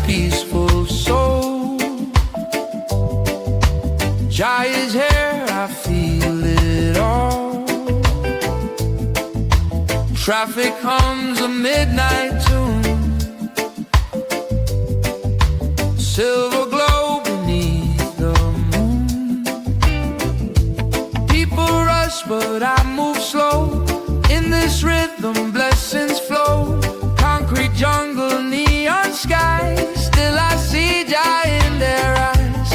peaceful soul. Jah is here, I feel it all. Traffic hums a midnight tune, silver glow beneath the moon. People rush, but I move slow. In this rhythm, blessings flow. Concrete jungle, neon sky. Still I see Jah in their eyes.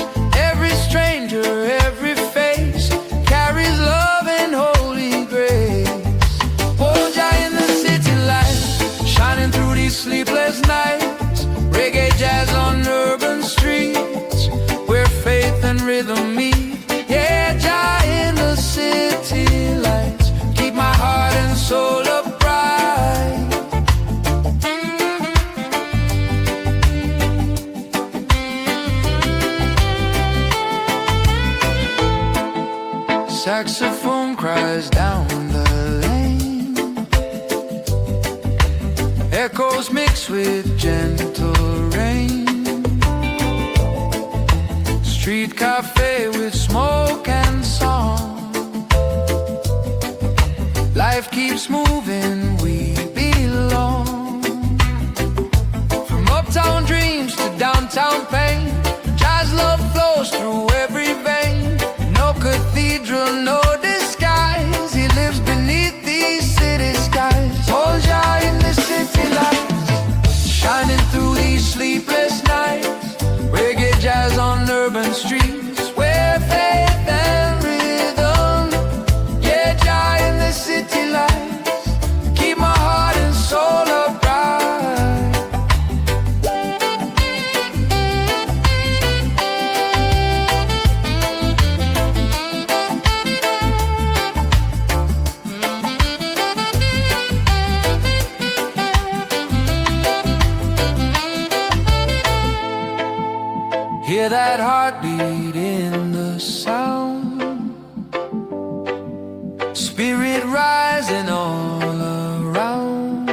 Every stranger, every face carries love and holy grace. Oh, Jah in the city light, shining through these sleepless nights. Reggae jazz on urban streets, where faith and rhythm meet. Yeah, Jah in the city lights, keep my heart and soul upright. Saxophone cries down the lane, echoes mix with gentle rain. Street cafe with smoke and song. Life keeps moving, we belong. From uptown dreams to downtown pain, Jah's love flows through every vein. No cathedral, no disguise, he lives beneath these city skies. Oh, Jah in the city lights, shining through these sleepless nights. Reggae jazz on urban streets, where faith and rhythm. Yeah, Jah in the city lights, keep my heart and soul upright. Hear that heartbeat in the sound, spirit rising all around.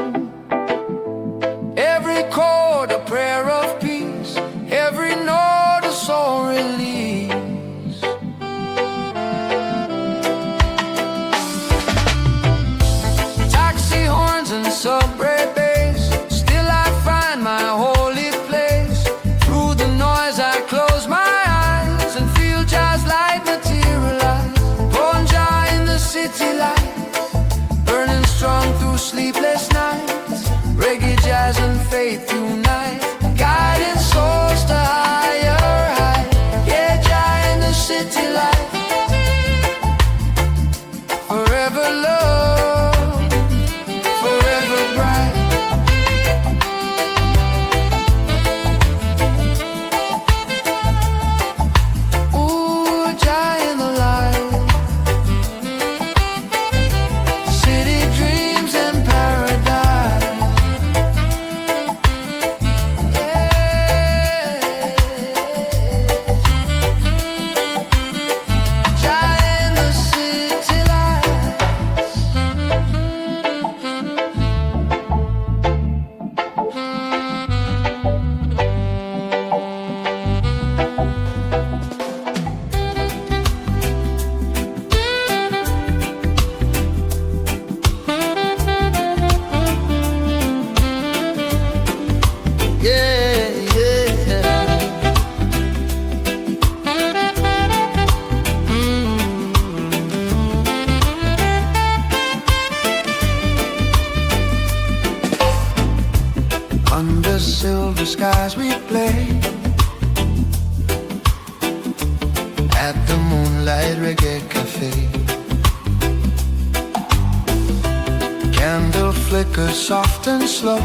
Every chord a prayer of peace, every note a soul release. Taxi horns and subway bass, still I find my holy place. Through the noise I close my eyes and feel Jah's light materialize. Born Jah in the city light, burning strong through sleepless nights. Reggae jazz and faith unite, guiding souls to higher heights. Yeah, Jah in the city light, forever love, forever bright. Ooh, Jah in the light, city dreams and paradise. Jah in the city lights. Yeah, yeah. Under silver skies we play, at the Moonlight Reggae Cafe. Candle flickers soft and slow,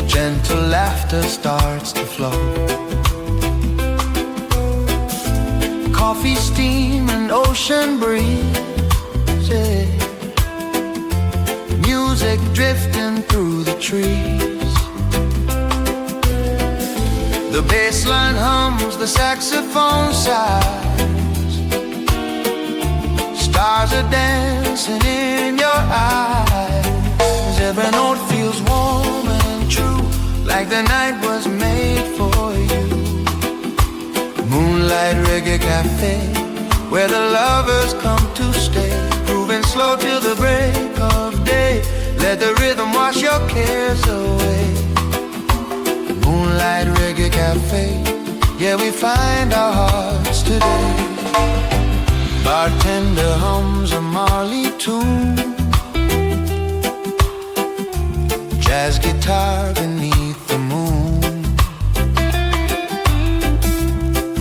gentle laughter starts to flow. Coffee steam and ocean breeze, yeah. Music drifting through the trees. The bass line hums, the saxophone sighs. Stars are dancing in your eyes. Every note feels warm and like the night was made for you. Moonlight Reggae Cafe, where the lovers come to stay, grooving slow till the break of day. Let the rhythm wash your cares away. Moonlight Reggae Cafe, yeah, we find our hearts today. Bartender hums a Marley tune, jazz guitar beneath the moon.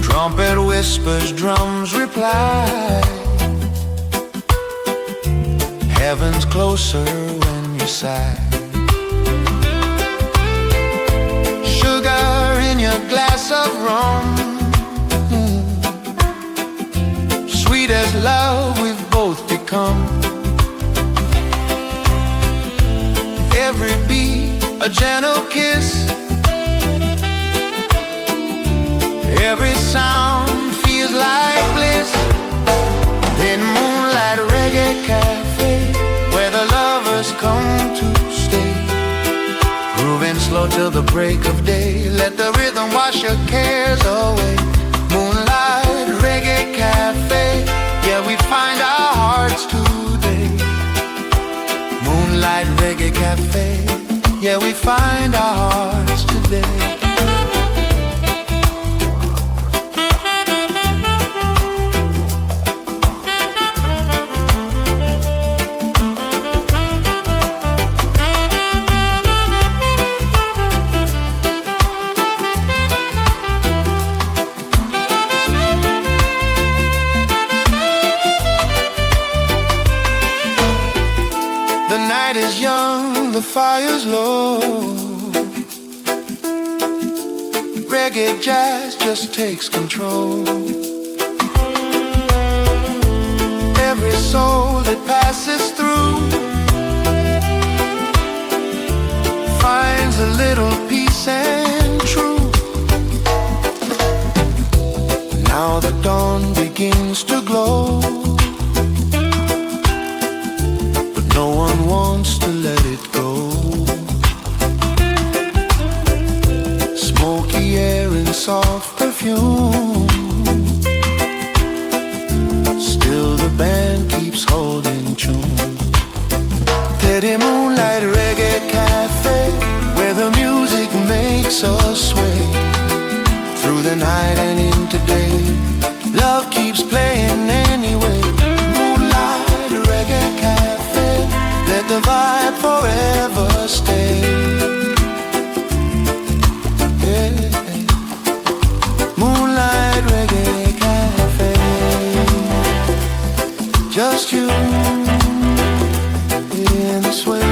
Trumpet whispers, drums reply. Heaven's closer when you sigh. Sugar in your glass of rum, sweet as love we've both become. Every beat a gentle kiss, every sound feels like bliss. In Moonlight Reggae Cafe, where the lovers come to stay, grooving slow till the break of day. Let the rhythm wash your cares away. Moonlight Reggae Cafe, yeah, we find our hearts today. Moonlight Reggae Cafe, yeah, we find our hearts today. The night is young, the fire's low. Reggae Jazz just takes control. Every soul that passes through finds a little peace and truth. Now the dawn begins to glow, no one wants to let it go. Smoky air and soft perfume, still the band keeps holding tune. Steady Moonlight Reggae Cafe, where the music makes us sway. Through the night and into day, love keeps playing anyway. Moonlight Reggae Cafe, let the vibe forever stay. Yeah. Moonlight Reggae Cafe, just you in the sway.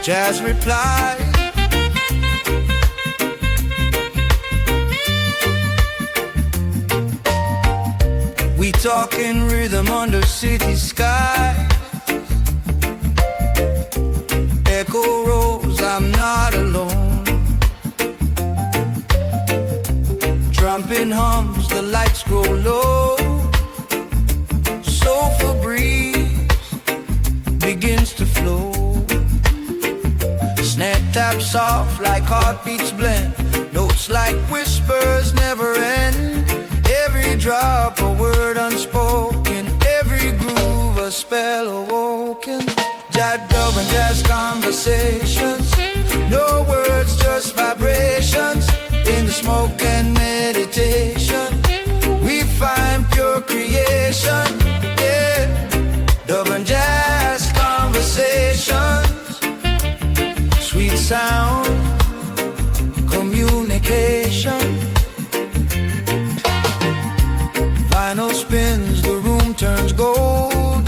Jazz reply, we talk in rhythm under city sky. Echo rolls, I'm not alone. Trumpet hums, the lights grow low. Soulful breeze begins to flow. Snare taps soft like heartbeats blend. Notes like whispers never end. Every drop a word unspoken. Every groove a spell awoken. Jazz dub and jazz conversations. No words, just vibrations. In the smoke and meditation, we find pure creation. Yeah, dub and jazz conversations. sound, communication. Vinyl spins, the room turns gold.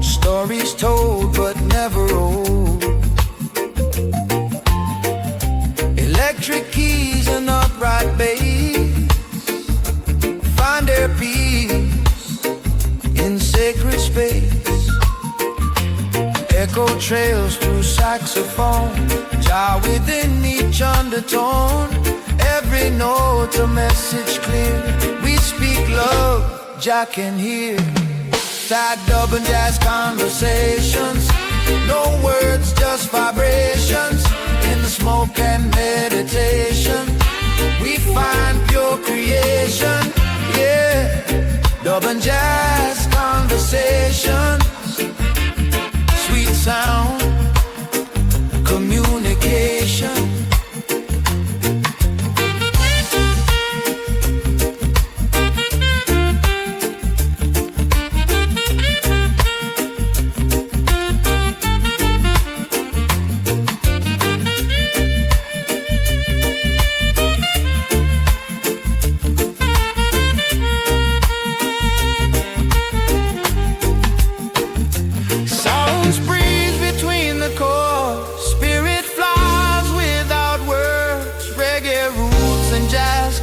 Stories told but never old. Electric keys and upright bass find their peace in sacred space. Echo trails through saxophone, jar within each undertone. Every note a message clear. We speak love, Jah can hear. Sad dub and jazz conversations, no words, just vibrations. In the smoke and meditation, we find pure creation. Yeah, dub and jazz conversations, sweet sound, communication.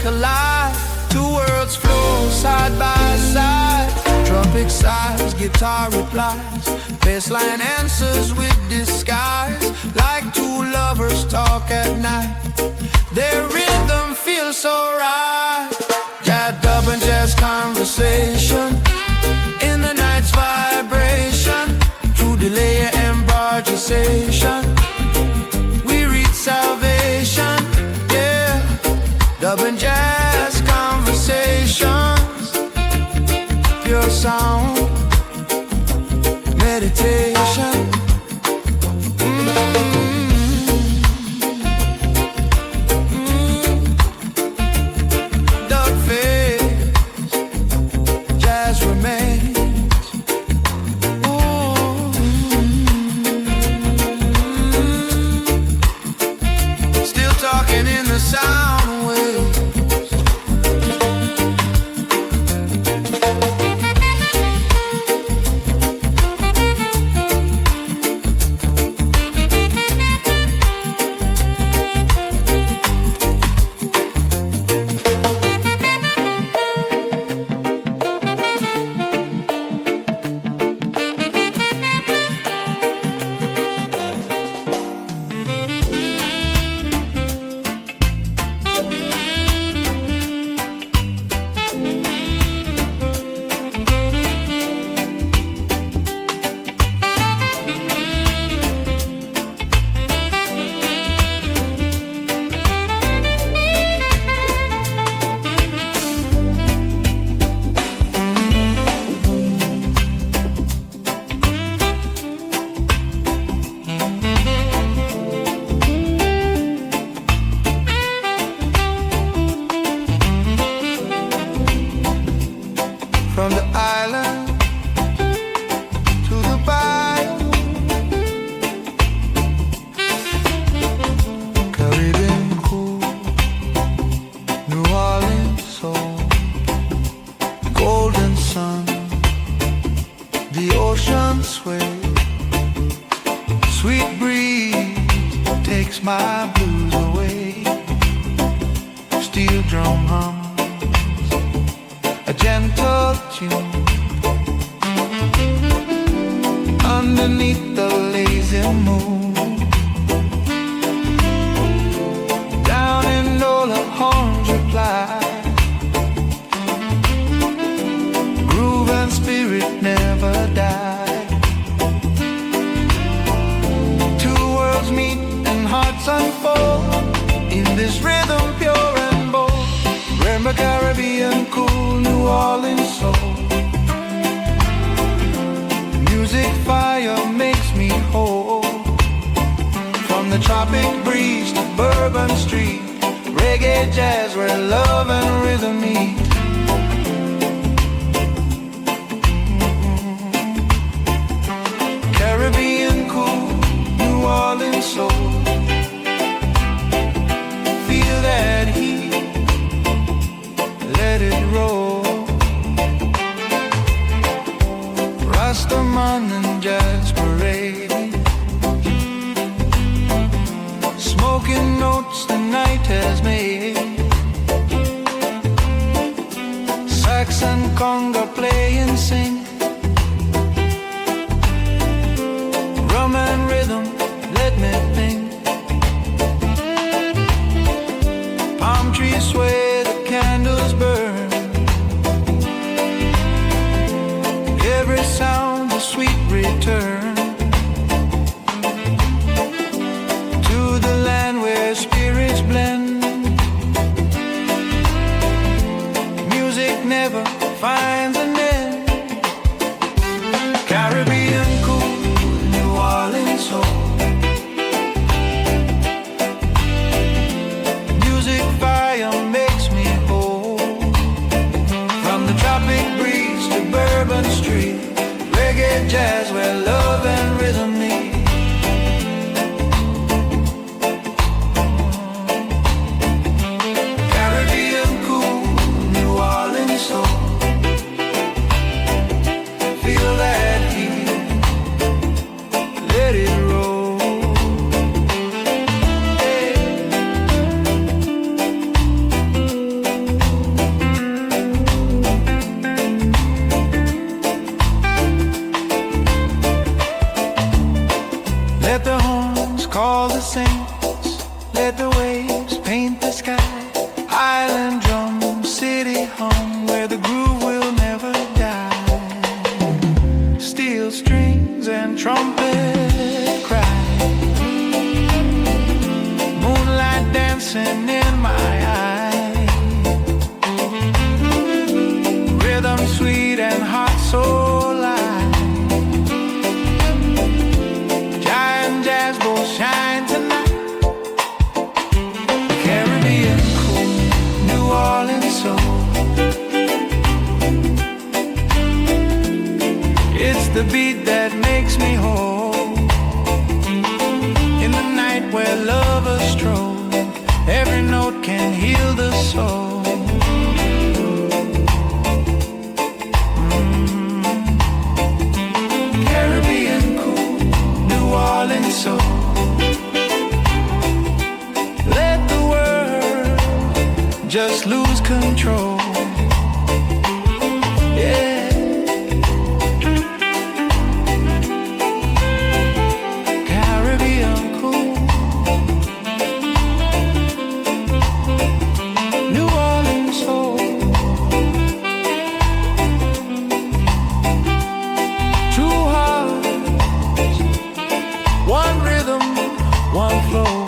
Collide, two worlds flow side by side. Trumpet sighs, guitar replies, bassline answers with disguise. Like two lovers talk at night, their rhythm feels so right. Jazz dub and jazz conversation, in the night's vibration. Through delay and bargization, we reach salvation. Dub and jazz conversations, pure sound, meditation. Dub fades, jazz remains. Still talking in the sound. From the island to the bayou, Caribbean cool, New Orleans soul, golden sun, the ocean sway, sweet breeze takes my blues away, steel drum hum, a gentle tune underneath the lazy moon. Down in Nola horns reply, groove and spirit never die. Two worlds meet and hearts unfold in this rhythm pure and bold. Remember Caribbean cool, New Orleans soul. Music fire makes me whole. From the tropic breeze to Bourbon Street, reggae jazz where love and rhythm meet. Caribbean cool, peace where the candles burn. Every sound a sweet return to the land where spirits blend. Music never finds an end. Caribbean cool, New Orleans soul. Music fire makes me whole. From the tropic breeze to Bourbon Street, Reggae Jazz where love and rhythm meet. Caribbean cool, New Orleans soul. Feel that heat, let it roll. Hey. Let the horns call the saints, let the waves paint the sky. Island drum, city hum, where the groove will never die. Steel strings and trumpet cry. Moonlight dancing in my eye. Rhythm sweet and heart so light. Giant jazz both shine tonight. Caribbean cool, New Orleans soul. It's the beat that makes me whole. In the night where lovers stroll, every note can heal the soul. Caribbean cool, New Orleans soul. Let the world just lose control. Yeah. Caribbean cool, New Orleans soul. Two hearts, one rhythm, one flow.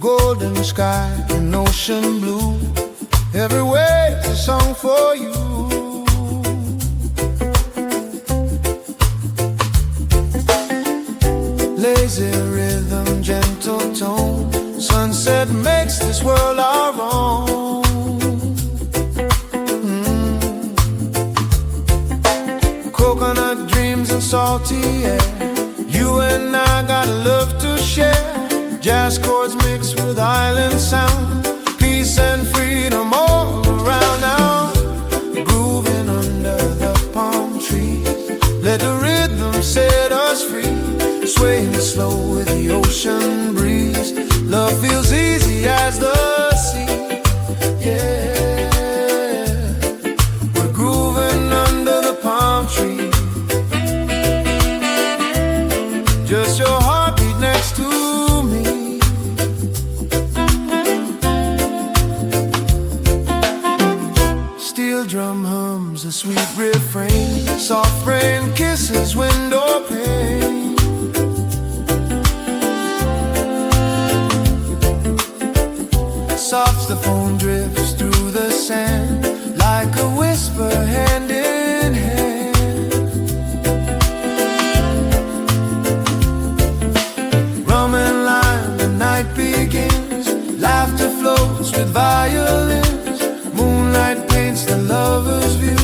Golden sky and ocean blue, everywhere's a song for you. Lazy rhythm, gentle tone, sunset makes this world our own. Coconut dreams and salty air, you and I got love to share. Jazz chords mixed with island sound, peace and freedom all around now. Grooving under the palm trees, let the rhythm set us free. Swaying slow with the ocean breeze, love feels easy as the sea. Yeah, we're grooving under the palm tree. Just your heartbeat next to me. Steel drum hums a sweet refrain, soft rain kisses window pane. Saxophone drifts through the sand like a whisper, hand in hand. Rum and lime, the night begins. Laughter flows with violins. Moonlight paints the lover's view.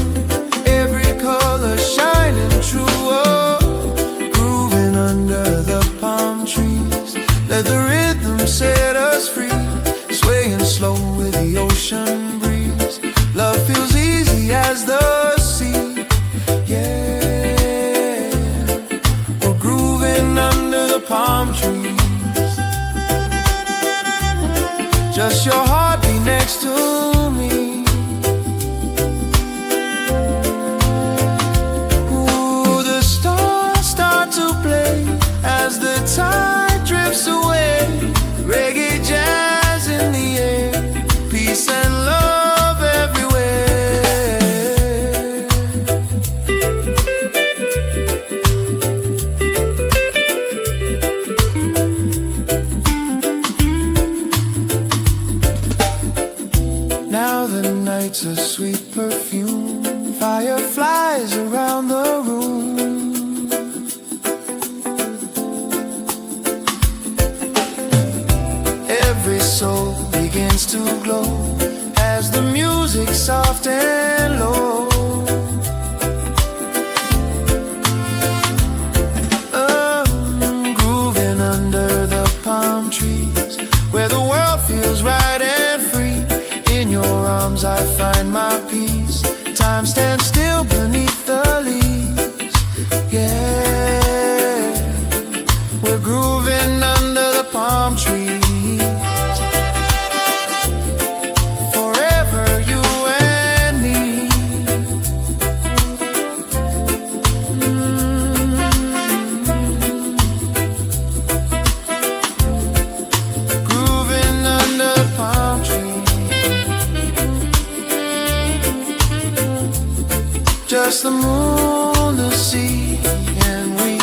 Every color shining true. Oh, grooving under the palm trees. Let the rhythm set us free. Swaying slow with the ocean breeze. Love feels easy as the sea. Yeah, we're grooving under the palm trees. Just your heartbeat next to me. Ooh, the stars start to play as the tide drifts away. Reggae jazz in the air, peace and love everywhere. Now the night's a sweet perfume, fireflies around the room. Every soul begins to glow as the music's soft and low. Grooving under the palm trees, where the world feels right and free. In your arms I find my peace. Time stands still beneath the leaves. Yeah, we're grooving under the palm trees. Just the moon, the sea, and we.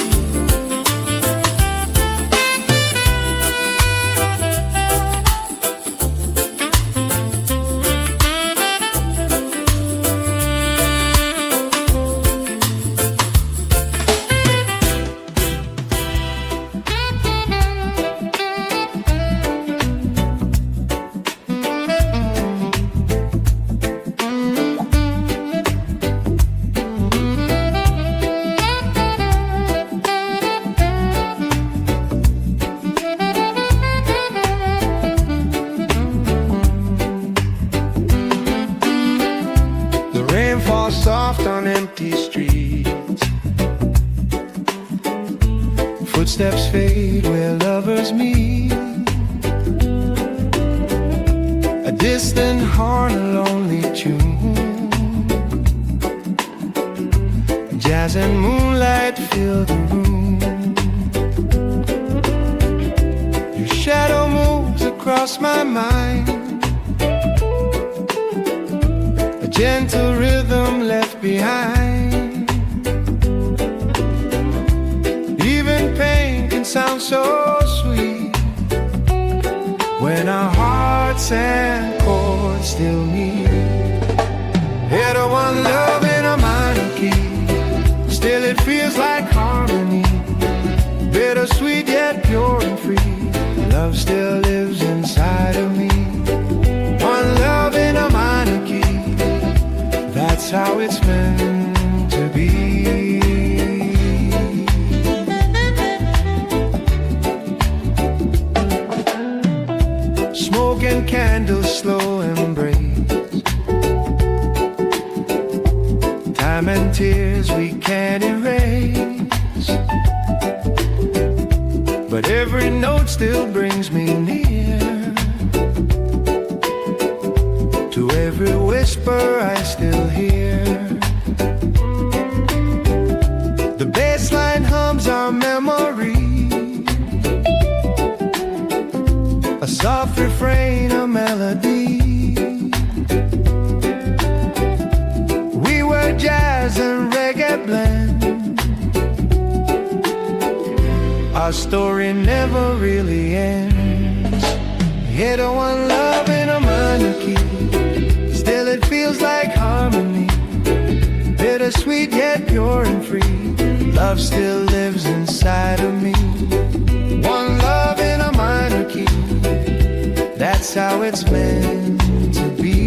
Soft on empty streets, footsteps fade where lovers meet. A distant horn, a lonely tune. Jazz and moonlight fill the room. Your shadow moves across my mind. Gentle rhythm left behind. Even pain can sound so sweet when our hearts and chords still meet. Head of one love in a minor key, still it feels like harmony. Bittersweet yet pure and free. Love still lives inside of me. One love in a minor key. That's how it's meant to be. Smoke and candles, slow embrace. Time and tears we can't erase. But every note still brings me near. To every whisper I still hear. The bass line hums our memory. A soft refrain, a melody. We were jazz and reggae blend. Our story never really ends. Hit a one love in a minor key, still it feels like harmony. Bittersweet yet pure and free, love still lives inside of me. One love in a minor key, that's how it's meant to be.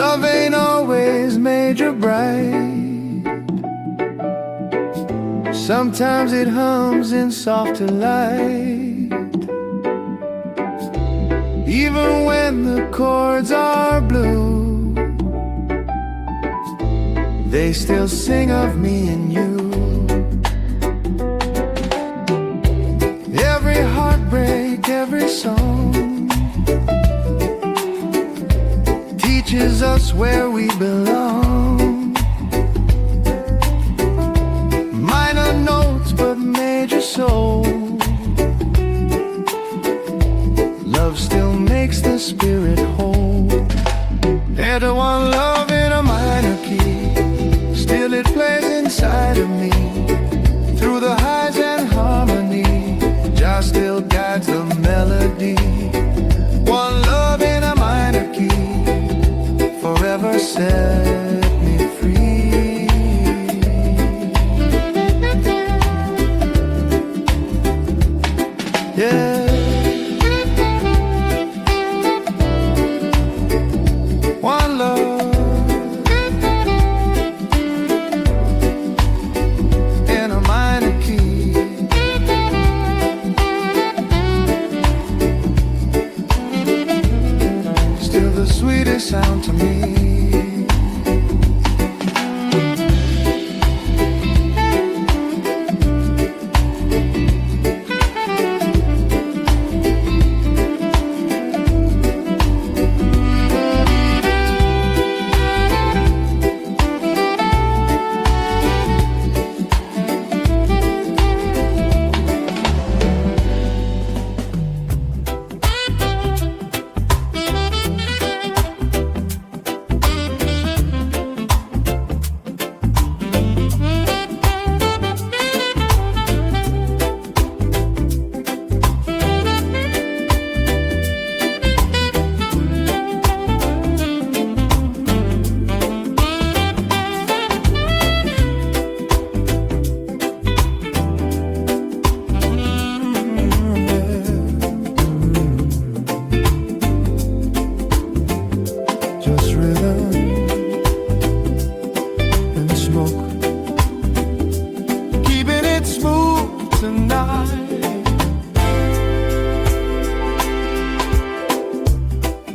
Love ain't always major bright. Sometimes it hums in softer light. Even when the chords are blue, they still sing of me and you. Every heartbreak, every song teaches us where we belong. Minor notes but major soul, love still makes the spirit whole. Enter one love in a minor key, still it plays inside of me. Through the highs and harmony, Jah still guides the melody. One love in a minor key, forever set me free. Yeah. One love in a minor key, still the sweetest sound to me.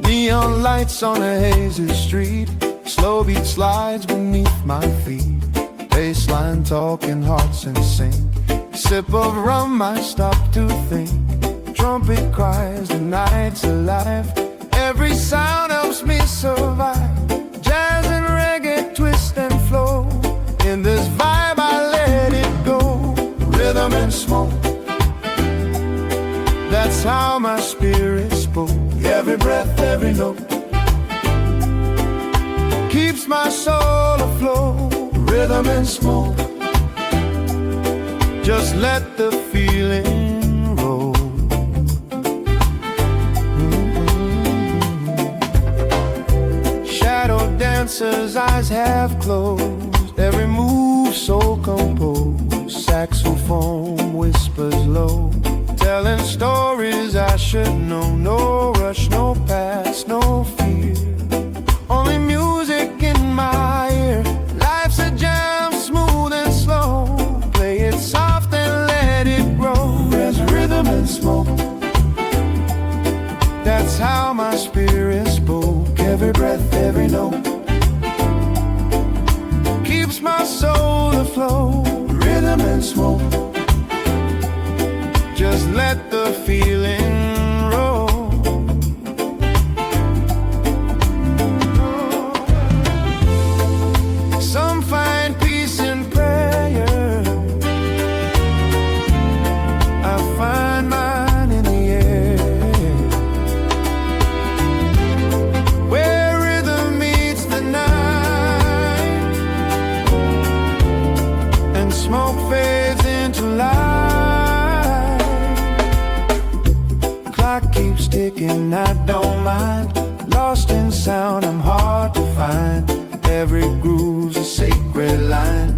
Neon lights on a hazy street, slow beat slides beneath my feet. Bassline talking, hearts in sync. Sip of rum, I stop to think. Trumpet cries, the night's alive. Every sound helps me survive. Jazz and reggae twist and flow. In this vibe I let it go. Rhythm and smoke, that's how my spirit spoke. Every breath, every note keeps my soul afloat. Rhythm and smoke, just let the feeling roll. Shadow dancers, eyes half closed. Every move so composed. Saxophone whispers low, telling stories I should know. No rush, no past, no fear. Only music in my ear. Life's a jam, smooth and slow. Play it soft and let it grow. There's rhythm and smoke, that's how my spirit spoke. Every breath, every note keeps my soul afloat. Rhythm and smoke, just let the feeling roll. smoke fades into light. Clock keeps ticking, I don't mind. Lost in sound, I'm hard to find. Every groove's a sacred line.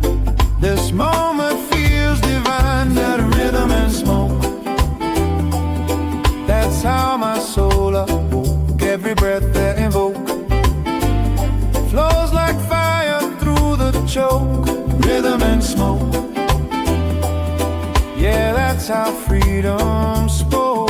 This moment feels divine. That rhythm and smoke, that's how my soul awoke. Every breath that invoke flows like fire through the choke. Rhythm and smoke, yeah, that's how freedom spoke.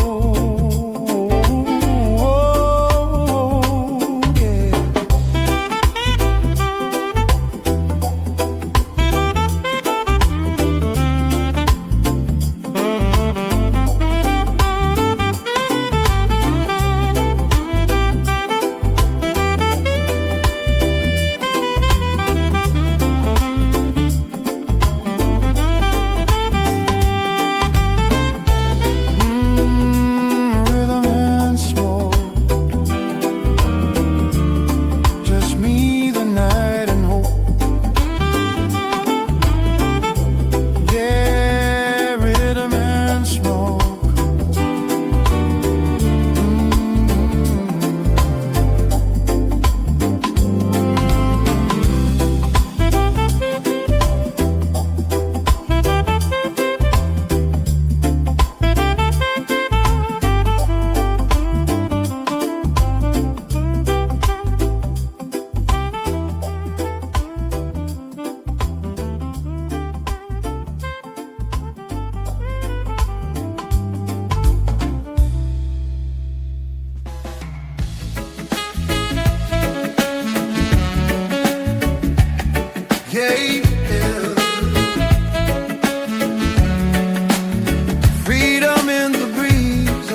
Freedom in the breeze,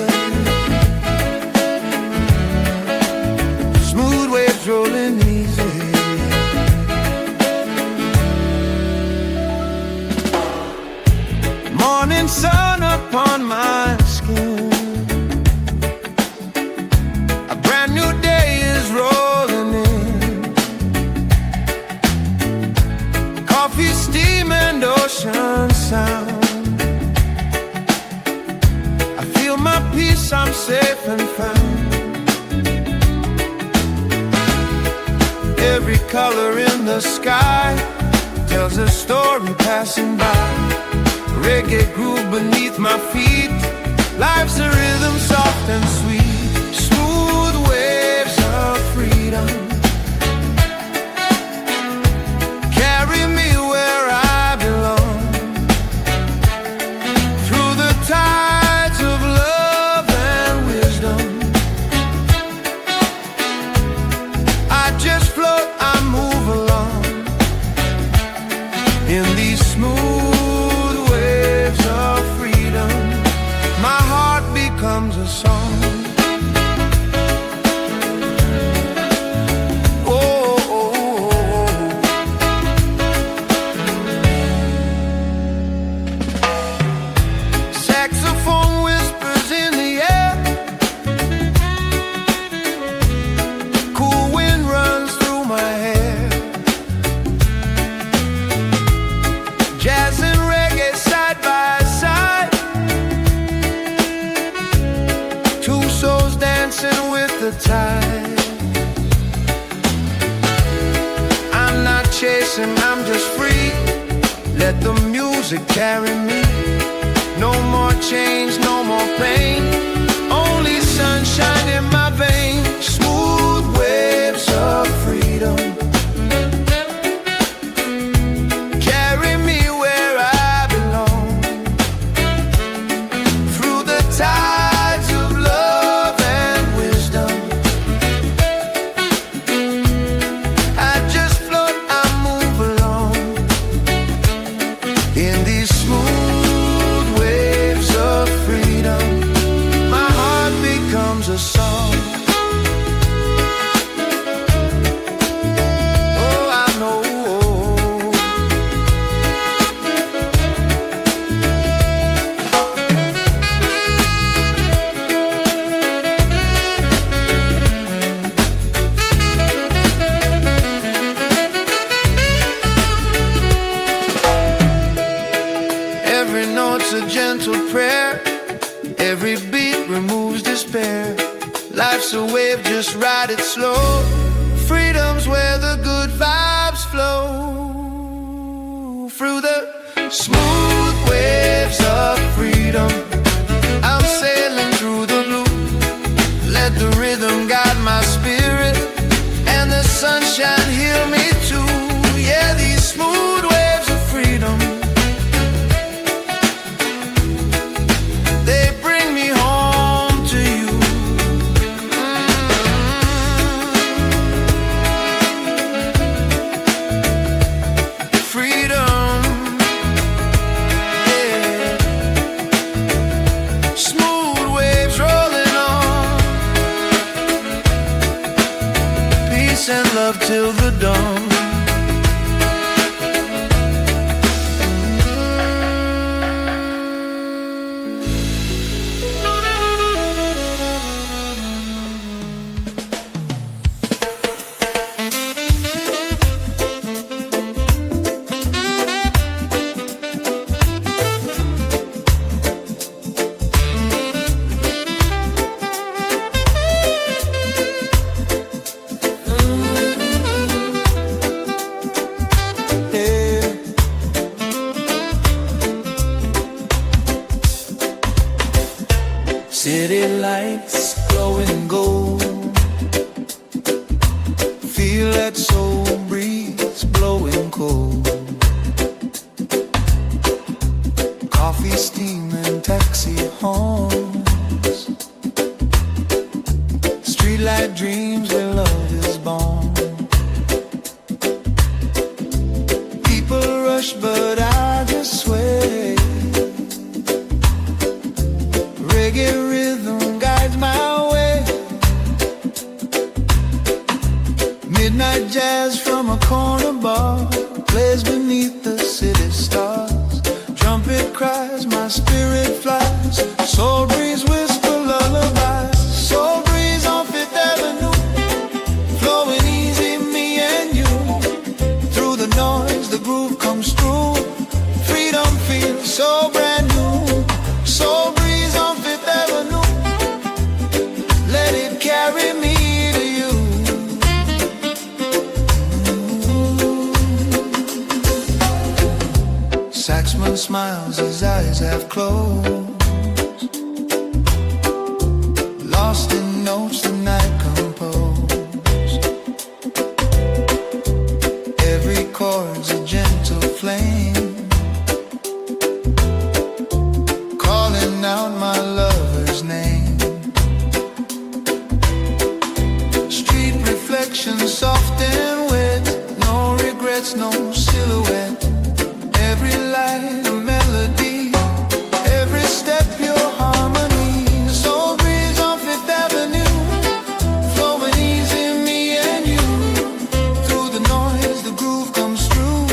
smooth waves rolling easy. Morning sun upon my skin, a brand new day is rolling in. Coffee, steam and ocean sound, my peace, I'm safe and found. Every color in the sky tells a story passing by. Reggae groove beneath my feet, life's a rhythm soft and sweet. Smooth waves of freedom carry me where I belong. Through the tides of love and wisdom, I just float, I move along. In these smooth waves of freedom, my heart becomes a song. Jazz and reggae side by side, two souls dancing with the tide. I'm not chasing, I'm just free. Let the music carry me. No more change, no more pain, only sunshine in my veins. Smooth waves of freedom carry me where I belong. Through the tides of love and wisdom, I just float, I move along. In these smooth waves of freedom, my heart becomes a song. life's a wave, just ride it slow. Freedom's where the good vibes flow. Through the smooth waves of freedom, I'm sailing through the blue. Let the rhythm guide my spirit, and the sunshine heal me too. Yeah, these smooth waves of freedom, they bring me home to you. Freedom, yeah. Smooth waves rolling on, peace and love till the dawn. City lights glowing gold, feel that soul breeze blowing cold. Coffee steaming, taxi horns, streetlight dreams where love is born. People rush but I just sway. Reggae rhythm guides my way. Midnight jazz from a corner bar plays beneath the city stars. Trumpet cries, my spirit flies. Soul breeze whisper lullabies. Soul breeze on Fifth Avenue, flowing easy, me and you. Through the noise, the groove comes through. Freedom feels so brand new. Soul breeze on Fifth Avenue, let it carry me to you. Saxman smiles, his eyes have closed. Lost in notes the night composed. Every chord's a gentle flame, calling out my lover's name. Street reflection soft and wet, no regrets, no silhouette. Every light a melody, every step pure harmony. Soul breeze on Fifth Avenue, flowing easy, me and you. Through the noise, the groove comes through.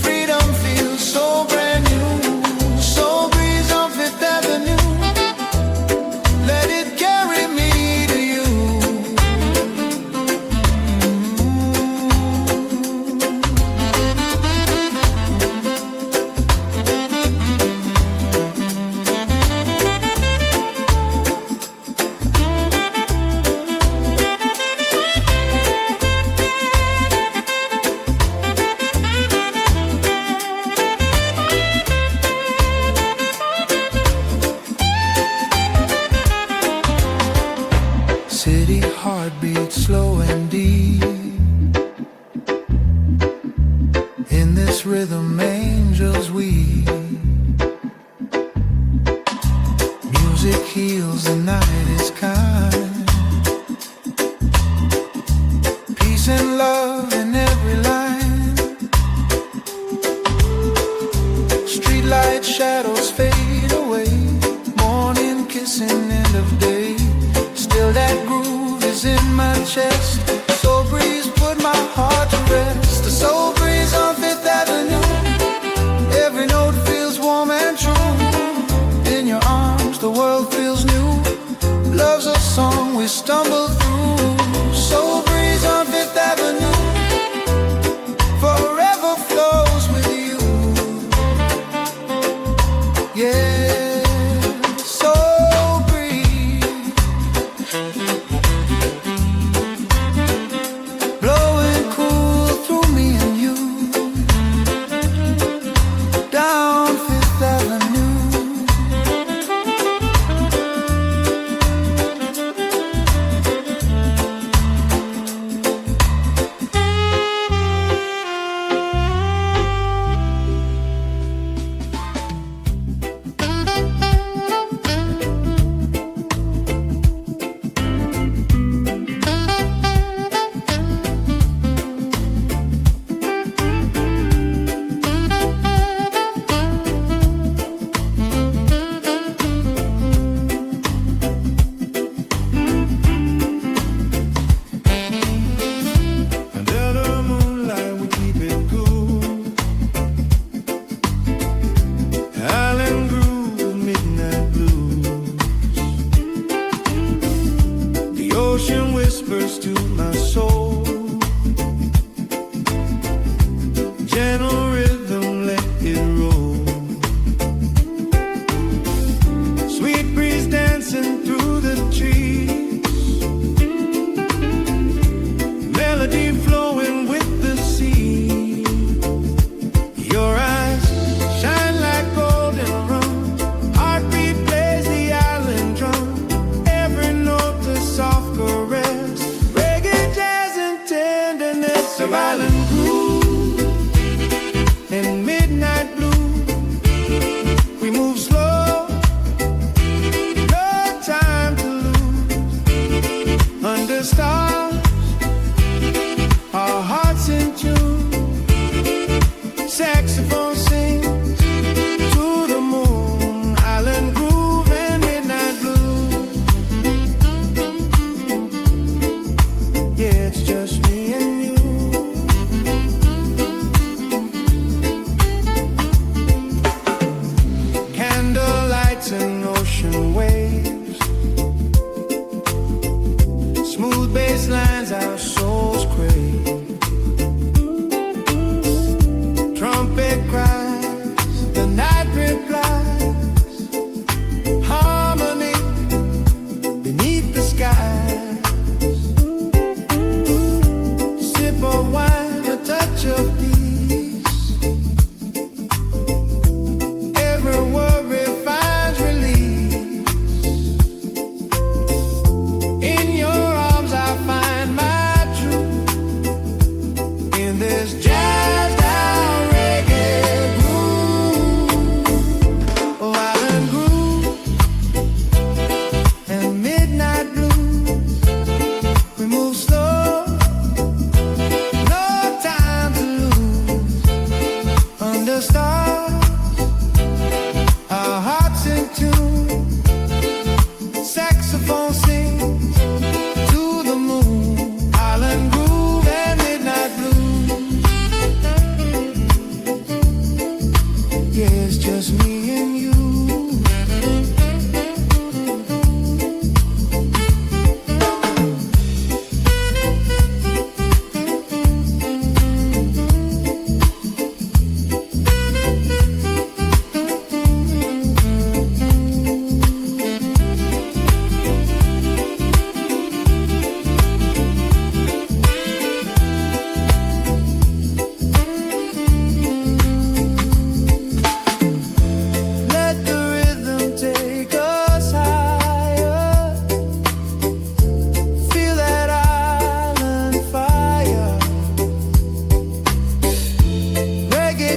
Freedom feels so brand new. Soul breeze on Fifth Avenue, let it carry me to you. City heartbeat slow and deep. In this rhythm angels weep. Music heals, the night is kind. Peace and love in every line. Streetlight shadows fade away. Morning kissing, end of day. Still that groove is in my chest. Soul breeze put my heart to rest. The soul breeze on Fifth Avenue, every note feels warm and true. In your arms the world feels new. Love's a song we stumble through. Soul breeze on Fifth Avenue, forever flows with you. Yeah, soul breeze.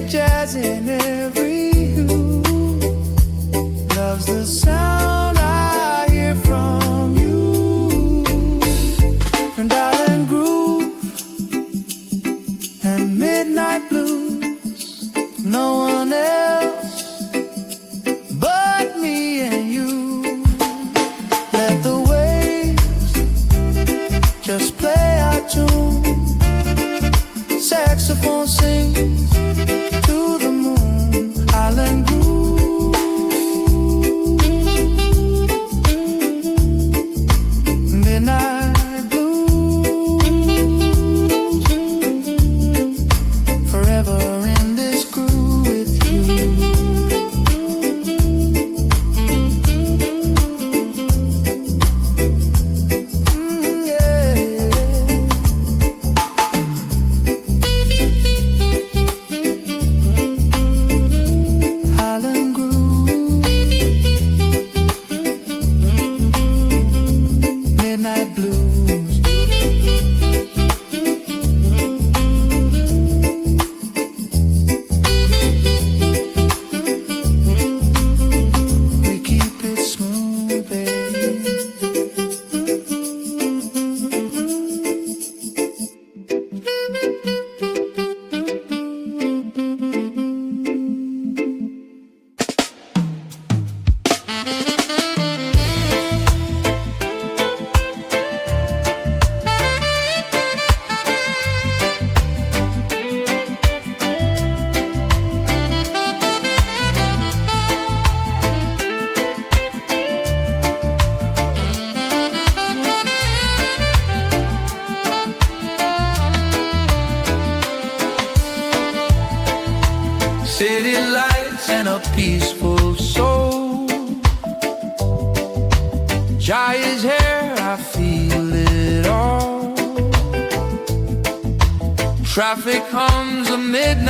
Reggae jazz in every hue, loves the sound I hear from you. And island groove and midnight blues, no one else but me and you. Let the waves just play our tune, saxophone sings to the moon. Island groove, midnight blues, forever in this groove with you. Midnight blues. We keep it smooth, baby. City lights and a peaceful soul. Jai is here, I feel it all. Traffic hums a midnight